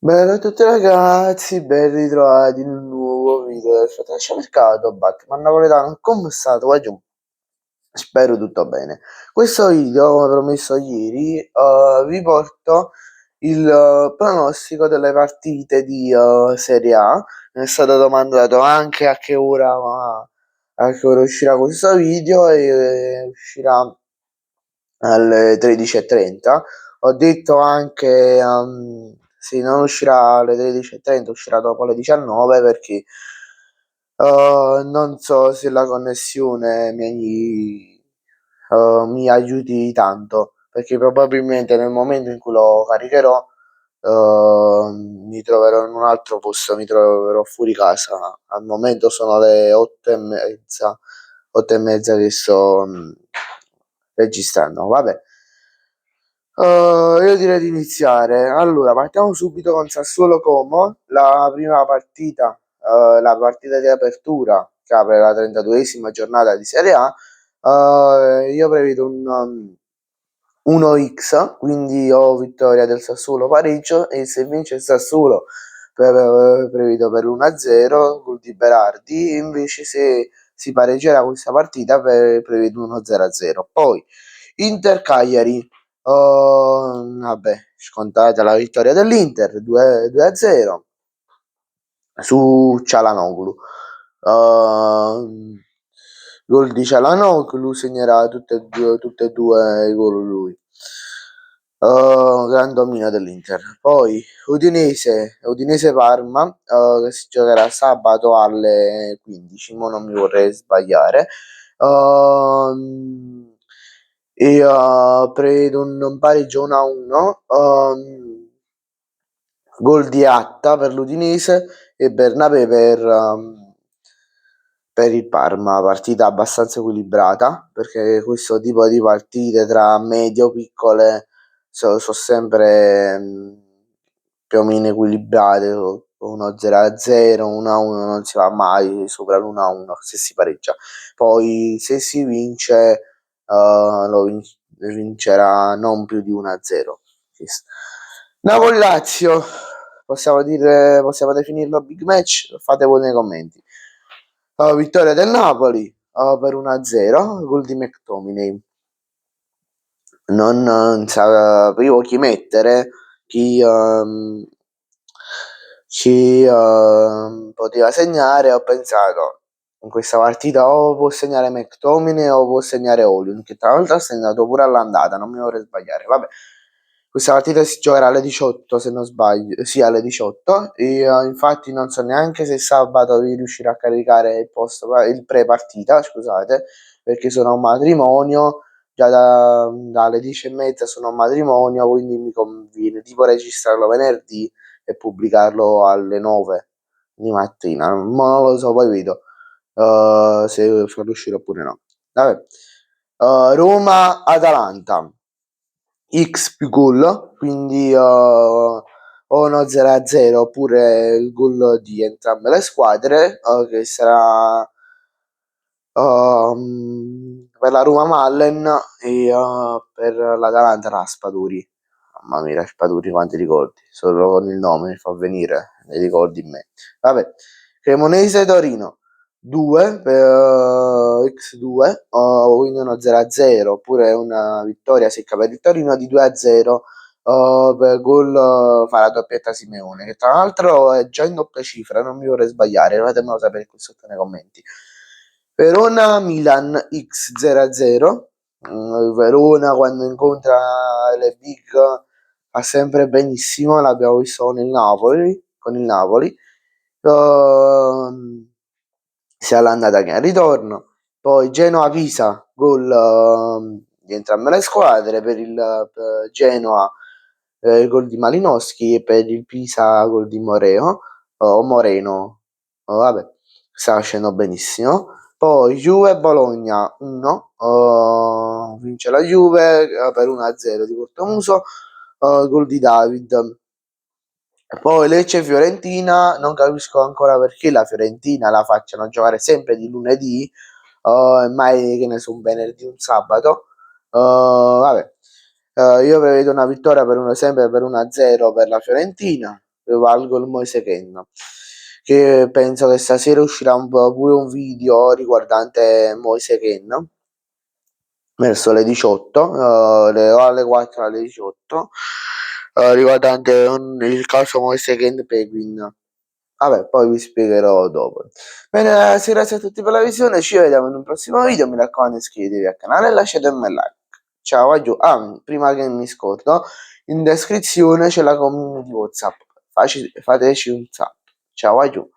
Bella a tutti ragazzi, ben ritrovati in un nuovo video del Fantaciomercato Batman Napoletano. Come state? Guagliù? Spero tutto bene. Questo video, come promesso ieri, vi porto il pronostico delle partite di Serie A. Mi è stato domandato anche a che ora uscirà questo video e uscirà alle 13:30. Ho detto anche, sì, non uscirà alle 13:30, uscirà dopo le 19 perché non so se la connessione mi aiuti tanto, perché probabilmente nel momento in cui lo caricherò mi troverò in un altro posto, mi troverò fuori casa. Al momento sono le 8:30, 8:30 che sto registrando. Vabbè. Io direi di iniziare. Allora, partiamo subito con Sassuolo Como, la prima partita, la partita di apertura che apre la 32esima giornata di Serie A. Io prevedo un 1x, quindi ho vittoria del Sassuolo, pareggio, e se vince il Sassuolo prevedo per 1-0, gol di Berardi. Invece se si pareggerà questa partita prevedo 1-0-0. Poi Inter Cagliari. Vabbè, scontata la vittoria dell'Inter 2-0 su Cialanoglu. Gol di Cialanoglu, segnerà tutte e due i gol lui. Gran dominio dell'Inter. Poi Udinese Parma, che si giocherà sabato alle 15, ma non mi vorrei sbagliare. Prevedo un pareggio 1-1. Gol di Atta per l'Udinese e Bernabé per il Parma. Partita abbastanza equilibrata, perché questo tipo di partite tra medio-piccole sono sempre più o meno equilibrate. 1-0-0, 1-1 non si va mai sopra l'1-1 se si pareggia. Poi se si vince vincerà non più di 1-0. Napoli-Lazio, possiamo definirlo big match? Fate voi nei commenti. Vittoria del Napoli per 1-0, gol di McTominay. Non sapevo chi mettere, chi poteva segnare. Ho pensato, in questa partita o può segnare McTominay o può segnare Olin, che tra l'altro ha segnato pure all'andata, non mi vorrei sbagliare. Vabbè, questa partita si giocherà alle 18 se non sbaglio, sì, alle 18. Infatti non so neanche se sabato riuscirò a caricare il pre-partita, scusate, perché sono a un matrimonio, già dalle 10:30 sono a un matrimonio, quindi mi conviene tipo registrarlo venerdì e pubblicarlo alle 9 di mattina, ma non lo so, poi vedo se sono riuscito oppure no. Vabbè. Roma-Atalanta, X più gol, quindi o uno 0-0 oppure il gol di entrambe le squadre, che sarà per la Roma Mallen e per l'Atalanta Raspaduri. Mamma mia, Raspaduri, quanti ricordi, solo con il nome mi fa venire nei ricordi in me. Vabbè, Cremonese Torino 2 per X2, quindi uno 0-0 oppure una vittoria secca per il Torino di 2-0. Per gol fa la doppietta Simeone, che tra l'altro è già in doppia cifra, non mi vorrei sbagliare, fatemelo sapere qui sotto nei commenti. Verona Milan X 0-0. Verona quando incontra le big fa sempre benissimo, l'abbiamo visto con il Napoli, sia all'andata che al ritorno. Poi Genoa-Pisa, gol di entrambe le squadre. Per il Genoa gol di Malinowski e per il Pisa gol di o Moreno. Vabbè, sta facendo benissimo. Poi Juve-Bologna 1, vince la Juve per 1-0 di Cortomuso, gol di David. Poi Lecce-Fiorentina, non capisco ancora perché la Fiorentina la facciano giocare sempre di lunedì, mai che ne so un venerdì, un sabato. Vabbè. Io prevedo una vittoria sempre per 1-0 per la Fiorentina. valgo il Moise Ken, che penso che stasera uscirà pure un video riguardante Moise Ken verso le 18, alle 4 alle 18, riguardante il caso Moise Ken Penguin. Vabbè, poi vi spiegherò dopo. Bene, grazie a tutti per la visione, ci vediamo in un prossimo video, mi raccomando iscrivetevi al canale e lasciatemi un like. Ciao, aggiù. Ah, prima che mi scordo, in descrizione c'è la community WhatsApp, fateci un salto. Ciao, aggiù.